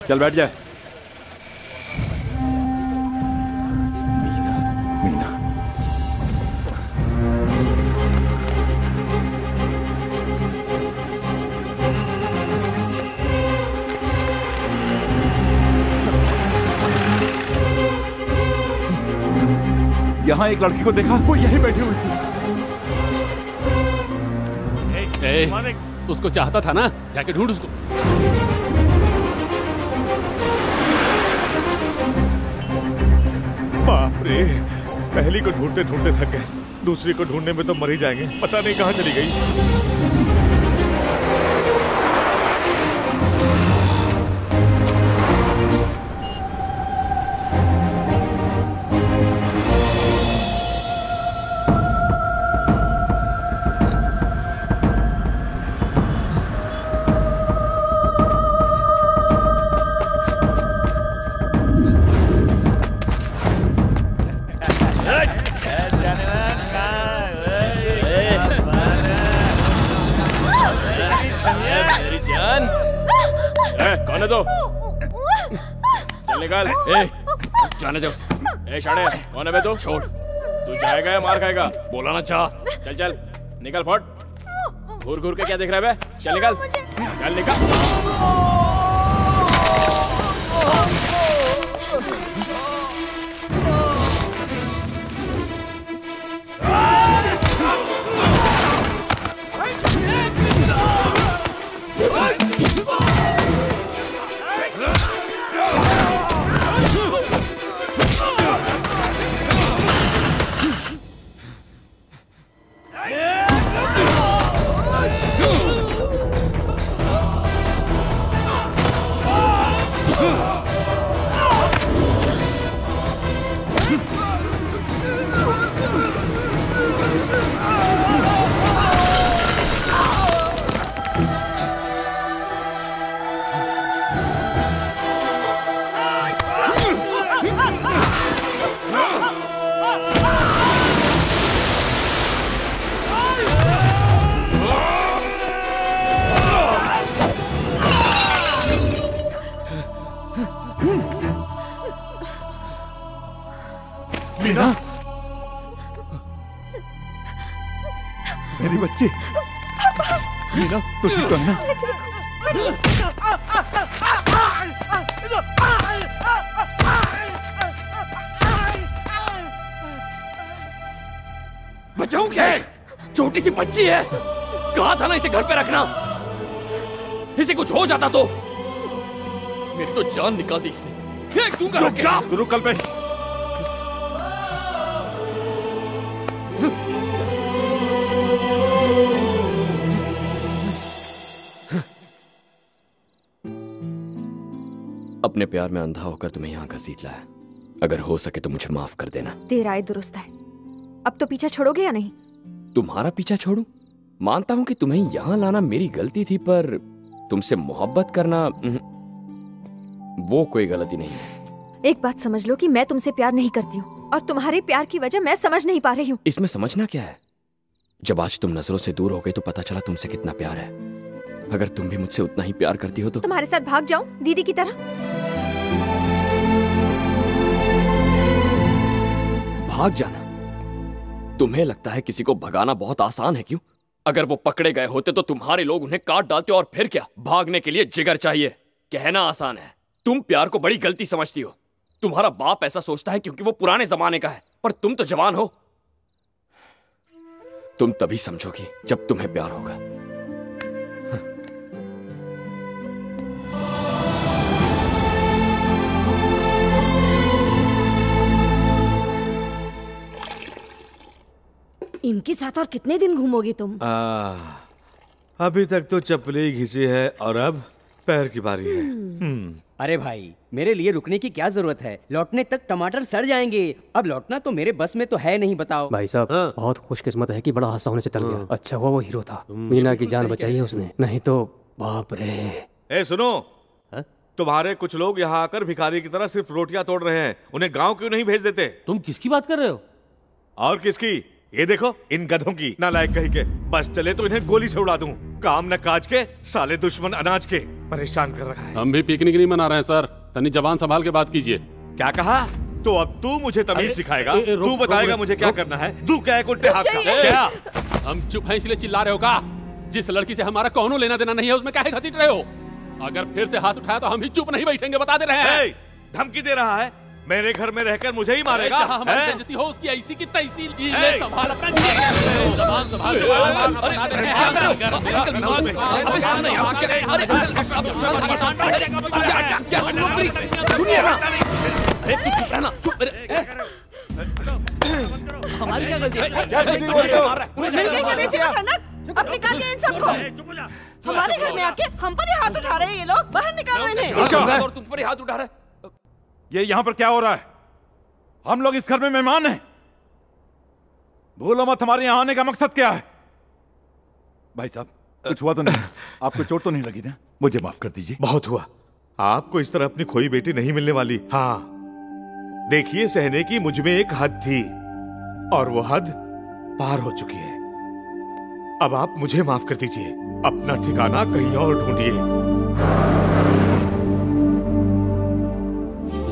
चल बैठ जा। मीना, यहाँ एक लड़की को देखा, वो यहीं बैठी हुई थी। उसको चाहता था ना, जाके ढूंढ उसको। बाप रे, पहली को ढूंढते ढूंढते थक गए, दूसरी को ढूंढने में तो मर ही जाएंगे। पता नहीं कहाँ चली गई। जाने दे उसे। शाणे, कौन है बे तू? छोड़। तू जाएगा या मार खाएगा? बोला ना चाह। चल चल निकल फट। घूर घूर के क्या देख रहा है बे? चल निकल, चल निकल। मीना, मेरी बच्ची। मीना, तो ठीक तो है ना? बचाऊं क्या है? छोटी सी बच्ची है। कहा था ना इसे घर पे रखना। इसे कुछ हो जाता तो मेरी तो जान निकाल दी इसने। फेंक दूंगा। रुक जा। रुक कल्पेश। अपने प्यार में अंधा होकर तुम्हें यहाँ घसीट लाया। अगर हो सके तो मुझे माफ कर देना। तेरा राय दुरुस्त है। अब तो पीछा छोड़ोगे या नहीं? तुम्हारा पीछा छोड़ूं? मानता हूं कि तुम्हें यहाँ लाना मेरी गलती थी, पर तुमसे मोहब्बत करना वो कोई गलती नहीं है। एक बात समझ लो कि मैं तुमसे प्यार नहीं करती हूँ, और तुम्हारे प्यार की वजह मैं समझ नहीं पा रही हूँ। इसमें समझना क्या है? जब आज तुम नजरों से दूर हो गई तो पता चला तुमसे कितना प्यार है। अगर तुम भी मुझसे उतना ही प्यार करती हो तो तुम्हारे साथ भाग जाऊं दीदी की तरह? भाग जाना? तुम्हें लगता है किसी को भगाना बहुत आसान है क्यों? अगर वो पकड़े गए होते तो तुम्हारे लोग उन्हें काट डालते, और फिर क्या? भागने के लिए जिगर चाहिए। कहना आसान है। तुम प्यार को बड़ी गलती समझती हो। तुम्हारा बाप ऐसा सोचता है क्योंकि वो पुराने जमाने का है, पर तुम तो जवान हो। तुम तभी समझोगी जब तुम्हें प्यार होगा। इनके साथ और कितने दिन घूमोगी तुम? अभी तक तो चप्पलें ही घिसी है, और अब पैर की बारी है। अरे भाई, मेरे लिए रुकने की क्या जरूरत है? लौटने तक टमाटर सड़ जाएंगे। अब लौटना तो मेरे बस में तो है नहीं, बताओ। भाई साहब, बहुत खुशकिस्मत है कि बड़ा हादसा होने से टल गया। अच्छा हुआ वो हीरो था। मीना की जान बचाई है उसने, नहीं तो बाप रे। ए सुनो, तुम्हारे कुछ लोग यहाँ आकर भिखारी की तरह सिर्फ रोटियां तोड़ रहे हैं। उन्हें गांव क्यों नहीं भेज देते? तुम किसकी बात कर रहे हो? और किसकी? ये देखो इन गधों की। नालायक कहीं के। बस चले तो इन्हें गोली से उड़ा दूं। काम न काज के साले दुश्मन अनाज के परेशान कर रखा है। हम भी पिकनिक नहीं मना रहे हैं सर, तनी जबान संभाल के बात कीजिए। क्या कहा? तो अब तू मुझे तमीज सिखाएगा? तू बताएगा मुझे क्या करना है? तू क्या है कुत्ते हाथ का? क्या हम चुप हैं इसलिए चिल्ला रहे हो का? जिस लड़की से हमारा कौनो लेना देना नहीं है उसमें काहे घसीट रहे हो? अगर फिर से हाथ उठाया तो हम भी चुप नहीं बैठेंगे, बता दे रहे हैं। धमकी दे रहा है? मेरे घर में रहकर मुझे ही मारेगा? जहां हमारी बेइज्जती हो उसकी ऐसी की तैसी। ये संभाल अपना जबान संभाल के बता दे रहे हैं। सुनिए ना, अरे तू चुप रहना, चुप। हमारी क्या गलती है? अब निकालिए इन सबको। हमारे घर में आके हम पर ही हाथ उठा रहे हैं ये लोग। बाहर निकालो इन्हें। और तुम पर ही हाथ उठा रहे? ये यहाँ पर क्या हो रहा है? हम लोग इस घर में मेहमान हैं। भूलो मत हमारे यहाँ आने का मकसद क्या है। भाई साहब, कुछ हुआ तो नहीं? आपको चोट तो नहीं लगी ना? मुझे माफ कर दीजिए। बहुत हुआ। आपको इस तरह अपनी खोई बेटी नहीं मिलने वाली। हाँ, देखिए सहने की मुझ में एक हद थी और वो हद पार हो चुकी है। अब आप मुझे माफ कर दीजिए। अपना ठिकाना कहीं और ढूंढिए।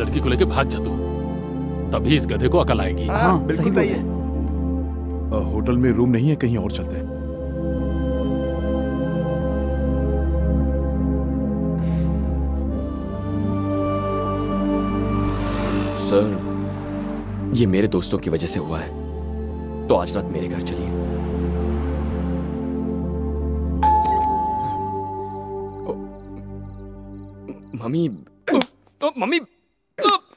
लड़की को लेके भाग जा तू, तभी इस गधे को अकल आएगी। हाँ, बिल्कुल सही है। होटल में रूम नहीं है, कहीं और चलते हैं। सर, ये मेरे दोस्तों की वजह से हुआ है, तो आज रात मेरे घर चलिए। मम्मी, मम्मी,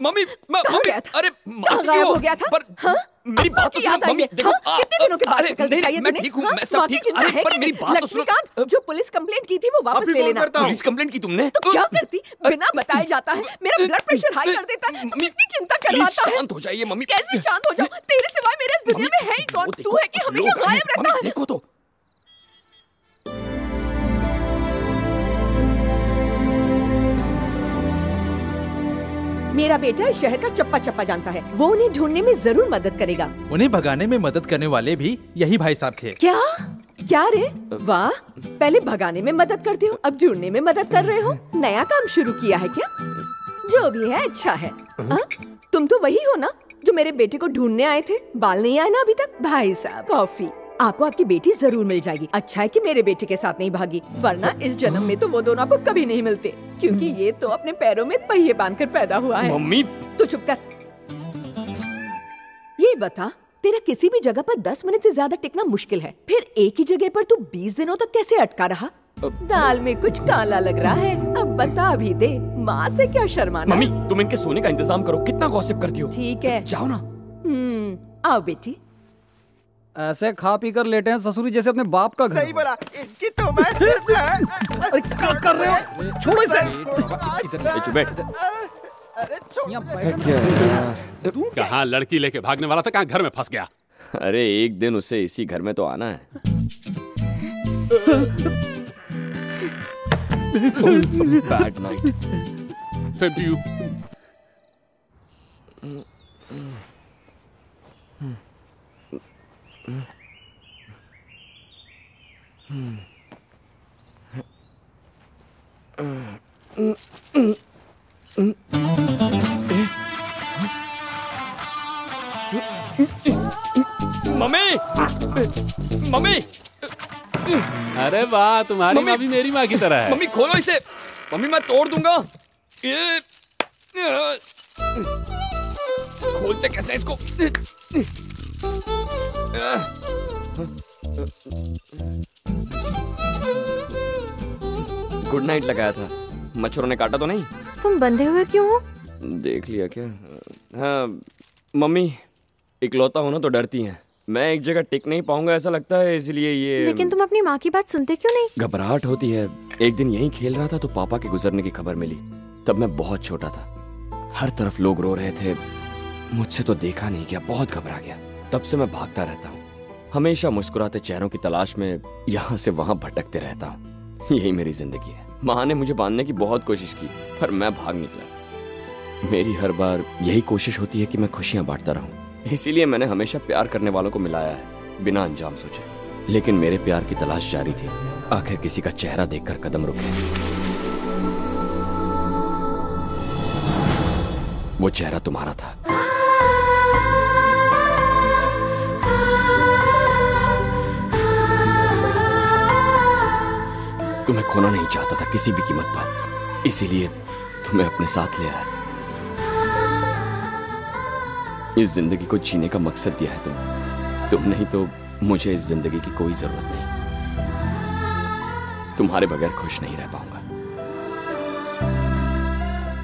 मम्मी, मम्मी, अरे गायब हो गया था? पर मेरी बात तो सुनो मम्मी। देखो कितने दिनों के बाद शक्ल दिखाई है मैं तूने? ठीक हूँ, मैं सब ठीक हूँ। अरे पर मेरी बात तो सुनो। लक्ष्मीकांत, जो पुलिस कंप्लेंट की थी वो वापस ले लेना। पुलिस कंप्लेंट की तुमने? तो क्या करती? बिना बताए जाता है, मेरा ब्लड प्रेशर हाई कर देता है, कितनी चिंता करवाता है। शांत हो जाइए मम्मी। कैसे शांत हो जाऊं? तेरे सिवाय मेरे इस दुनिया में है ही कौन? तू है कि हमेशा गायब रहता है। देखो तो मेरा बेटा इस शहर का चप्पा चप्पा जानता है। वो उन्हें ढूंढने में जरूर मदद करेगा। उन्हें भगाने में मदद करने वाले भी यही भाई साहब थे। क्या क्या रे? वाह, पहले भगाने में मदद करते हो, अब ढूंढने में मदद कर रहे हो। नया काम शुरू किया है क्या? जो भी है अच्छा है। तुम तो वही हो ना जो मेरे बेटे को ढूंढने आए थे? बाल नहीं आए ना अभी तक? भाई साहब, कॉफी। आपको आपकी बेटी जरूर मिल जाएगी। अच्छा है कि मेरे बेटे के साथ नहीं भागी, वरना इस जन्म में तो वो दोनों आपको कभी नहीं मिलते, क्योंकि ये तो अपने पैरों में पहिए बांधकर पैदा हुआ है। मम्मी, तू चुप कर। ये बता, तेरा किसी भी जगह पर 10 मिनट से ज्यादा टिकना मुश्किल है, फिर एक ही जगह पर तू 20 दिनों तक कैसे अटका रहा? दाल में कुछ काला लग रहा है, अब बता भी दे। माँ से क्या शर्माना? मम्मी, तुम इनके सोने का इंतजाम करो। कितना गॉसिप करती हो। ठीक है, जाओ ना। आओ बेटी। ऐसे खा पी कर लेटे हैं ससुरी जैसे अपने बाप का घर। सही बोला कि तुम अरे क्या कर रहे हो? छोड़ो इसे। कहाँ लड़की लेके भागने वाला था, कहाँ घर में फंस गया? अरे एक दिन उसे इसी घर में तो आना है। Bad night. Same to you. Mummy, mummy, अरे वाह, तुम्हारी माँ भी मेरी माँ की तरह है। मम्मी खोलो इसे। मम्मी मैं तोड़ दूंगा। खोलते कैसे इसको? गुड नाइट लगाया था, मच्छरों ने काटा तो नहीं? तुम बंधे हुए क्यों हो? देख लिया क्या? हाँ मम्मी, इकलौता हो ना तो डरती हैं। मैं एक जगह टिक नहीं पाऊंगा ऐसा लगता है, इसलिए ये। लेकिन तुम अपनी माँ की बात सुनते क्यों नहीं? घबराहट होती है। एक दिन यहीं खेल रहा था तो पापा के गुजरने की खबर मिली। तब मैं बहुत छोटा था, हर तरफ लोग रो रहे थे, मुझसे तो देखा नहीं गया, बहुत घबरा गया। तब से मैं भागता रहता हूँ, हमेशा मुस्कुराते चेहरों की तलाश में यहाँ से वहाँ भटकते रहता हूँ। यही मेरी जिंदगी है। माँ ने मुझे बांधने की बहुत कोशिश की, पर मैं भाग निकला। मेरी हर बार यही कोशिश होती है कि मैं खुशियाँ बांटता रहूँ, इसीलिए मैंने हमेशा प्यार करने वालों को मिलाया है, बिना अंजाम सोचे। लेकिन मेरे प्यार की तलाश जारी थी। आखिर किसी का चेहरा देखकर कदम रुके। वो चेहरा तुम्हारा था। तुम्हें खोना नहीं चाहता था किसी भी कीमत पर, इसीलिए तुम्हें अपने साथ ले आया। इस जिंदगी को जीने का मकसद दिया है तुम नहीं तो मुझे इस जिंदगी की कोई जरूरत नहीं। तुम्हारे बगैर खुश नहीं रह पाऊंगा,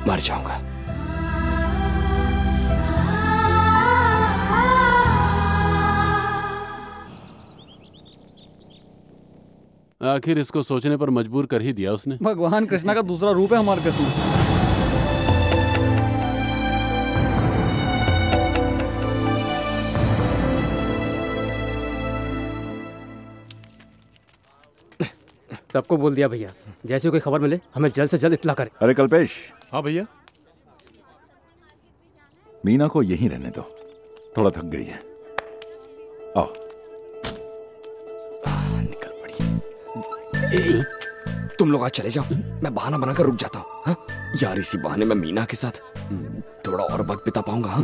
मर जाऊंगा। आखिर इसको सोचने पर मजबूर कर ही दिया उसने। भगवान कृष्णा का दूसरा रूप है हमारे कृष्ण। सबको बोल दिया भैया, जैसे कोई खबर मिले हमें जल्द से जल्द इत्तला करे। अरे कल्पेश। हाँ भैया। मीना को यहीं रहने दो, थोड़ा थक गई है। आओ। निकल पड़ी। तुम लोग आज चले जाओ, मैं बहाना बनाकर रुक जाता हूँ। हाँ? यार इसी बहाने मैं मीना के साथ थोड़ा और वक्त बिता पाऊंगा। हाँ?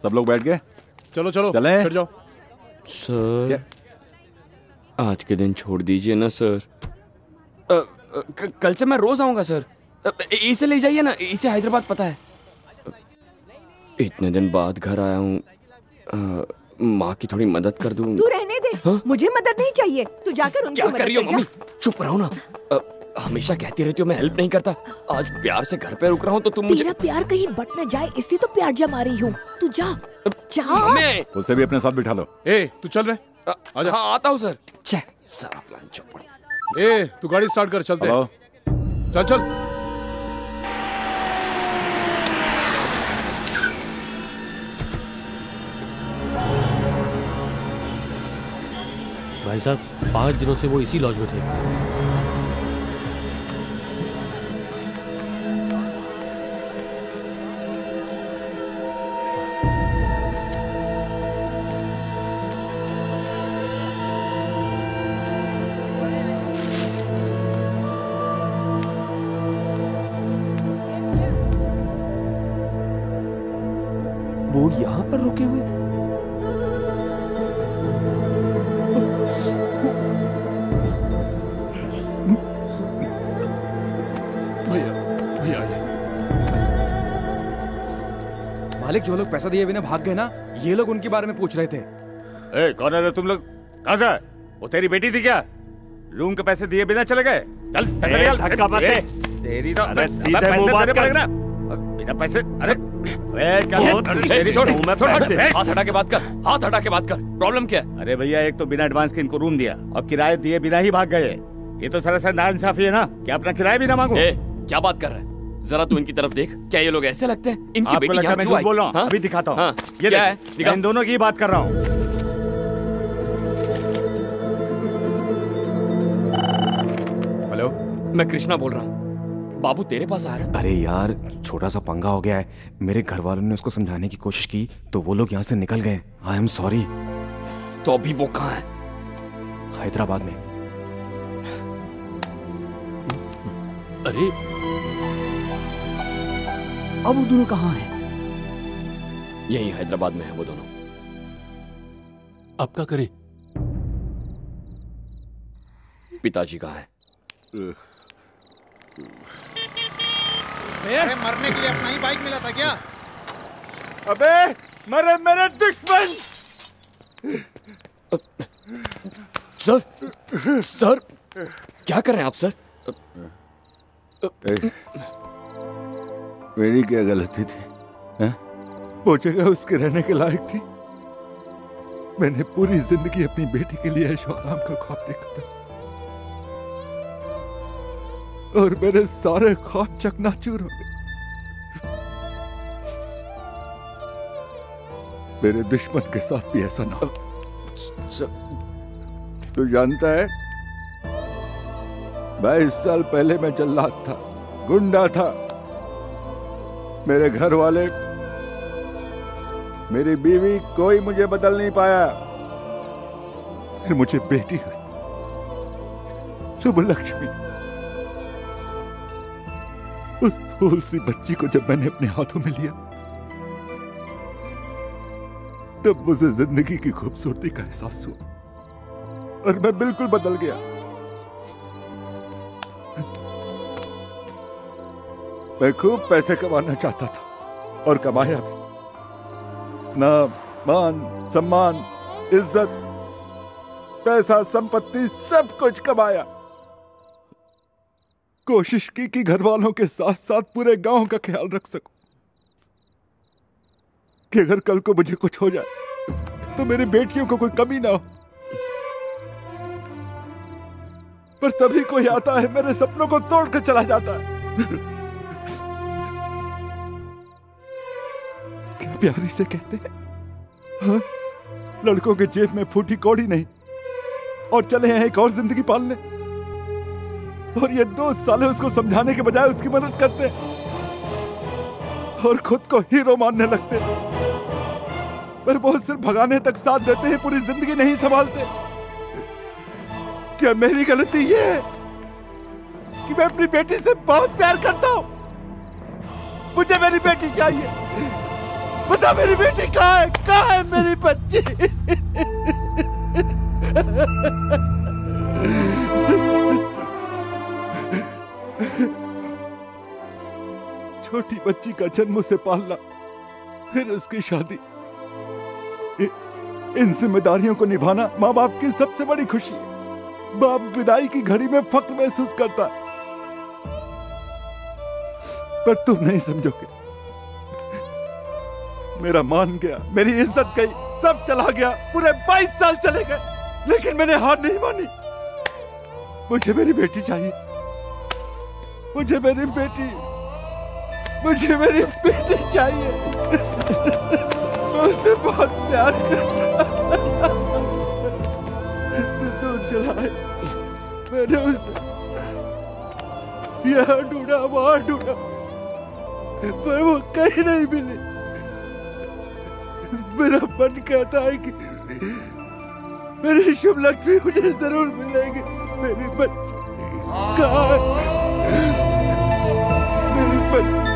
सब लोग बैठ गए? चलो चलो चले चढ़ जाओ। सर आज के दिन छोड़ दीजिए ना सर। कल से मैं रोज आऊंगा सर। इसे ले जाइए ना, इसे हैदराबाद पता है। इतने दिन बाद घर आया हूँ, माँ की थोड़ी मदद कर दूं। तू रहने दे। हाँ? मुझे मदद नहीं चाहिए, तू जाकर उनकी क्या कर रही हो मम्मी? चुप रहो ना। हमेशा कहती रहती हो मैं हेल्प नहीं करता, आज प्यार से घर पे रुक रहा हूँ तो तुम मुझे। तेरा प्यार कहीं बट न जाए इसलिए तो प्यार जमा रही हूँ। तू जा जा। उसे भी अपने साथ बिठा लो। ए तू चल रहे? आजा। हाँ आता हूँ सर। सारा प्लान चौपड़। ए तू गाड़ी स्टार्ट कर, चलते हैं। चल चल। भाई साहब 5 दिनों से वो इसी लॉज में थे। वो यहाँ पर रुके हुए थे। मालिक जो लोग पैसा दिए बिना भाग गए ना, ये लोग उनके बारे में पूछ रहे थे। ए, कौन है तुम लोग? कहां से? वो तेरी बेटी थी क्या? रूम के पैसे दिए बिना चले गए? चल पैसे निकाल। धक्का मत दे। तेरी तो सीधे मुंह बात कर। बिना पैसे। अरे हाथ हटा के बात कर, हाथ हटा के बात कर। प्रॉब्लम क्या है? अरे भैया एक तो बिना एडवांस के इनको रूम दिया, अब किराया दिए बिना ही भाग गए। ये तो सरासर नाइंसाफी है ना कि अपना किराया भी ना मांगो। क्या बात कर रहा है? जरा तू इनकी तरफ देख, क्या ये लोग ऐसे लगते हैं? इनकी आपको बेटी लगता है मैं झूठ बोल रहा हूँ? हाँ? अभी दिखाता हूँ। हाँ? ये क्या है? दिखा। इन दोनों की ही बात कर रहा हूँ। हेलो, मैं कृष्णा बोल रहा हूँ। बाबू तेरे पास आ रहा है। अरे यार छोटा सा पंगा हो गया है। मेरे घर वालों ने उसको समझाने की कोशिश की तो वो लोग यहाँ से निकल गए। I am sorry. तो अभी वो कहाँ है? हैदराबाद में। अरे अब वो दोनों कहाँ हैं? यही हैदराबाद में है वो दोनों। अब क्या करें? पिताजी कहाँ हैं? अरे मरने के लिए अपना ही बाइक मिला था क्या? अबे मरे मेरे दुश्मन! सर, सर, क्या कर रहे हैं आप सर? मेरी क्या गलती थी? वो जगह उसके रहने के लायक थी। मैंने पूरी जिंदगी अपनी बेटी के लिए ऐशो आराम का ख्वाब देखा था और मेरे सारे ख्वाब चकनाचूर हो गए। मेरे दुश्मन के साथ भी ऐसा ना हो। तू जानता है 22 साल पहले मैं जल्लाद था, गुंडा था। मेरे घर वाले मेरी बीवी कोई मुझे बदल नहीं पाया। फिर मुझे बेटी हुई शुभ लक्ष्मी। उस फूल सी बच्ची को जब मैंने अपने हाथों में लिया तब मुझे जिंदगी की खूबसूरती का एहसास हुआ और मैं बिल्कुल बदल गया। मैं खूब पैसे कमाना चाहता था और कमाया भी। नाम, मान, सम्मान, इज्जत, पैसा, संपत्ति सब कुछ कमाया। कोशिश की कि घर वालों के साथ साथ पूरे गांव का ख्याल रख सकूं कि अगर कल को मुझे कुछ हो जाए तो मेरी बेटियों को कोई कमी ना हो। पर तभी कोई आता है मेरे सपनों को तोड़ कर चला जाता है। क्या प्यारी से कहते हैं, हाँ? लड़कों के जेब में फूटी कौड़ी नहीं और चले हैं एक और जिंदगी पालने। और ये 2 साले उसको समझाने के बजाय उसकी मदद करते और खुद को हीरो मानने लगते। पर वो सिर्फ भगाने तक साथ देते हैं, पूरी जिंदगी नहीं संभालते। क्या मेरी गलती ये है कि मैं अपनी बेटी से बहुत प्यार करता हूं? मुझे मेरी बेटी चाहिए। बता मेरी बेटी कहाँ है? कहाँ है मेरी बच्ची? छोटी बच्ची का जन्म से पालना, फिर उसकी शादी, इन जिम्मेदारियों को निभाना माँ बाप की सबसे बड़ी खुशी है। बाप विदाई की घड़ी में फख्र महसूस करता है। पर तुम नहीं समझोगे। मेरा मान गया, मेरी इज्जत गई, सब चला गया। पूरे 22 साल चले गए, लेकिन मैंने हार नहीं मानी। मुझे मेरी बेटी चाहिए। मुझे मेरी बेटी चाहिए। मैं उससे बहुत प्यार करता। तू दूर चला है, मैंने उसे यहाँ ढूंढा, वहां ढूंढा, पर वो कहीं नहीं मिली। मेरा मन कहता है कि मेरी शुभ लक्ष्मी मुझे जरूर मिलेगी। मेरी बच्ची कहाँ है? मेरी बच्ची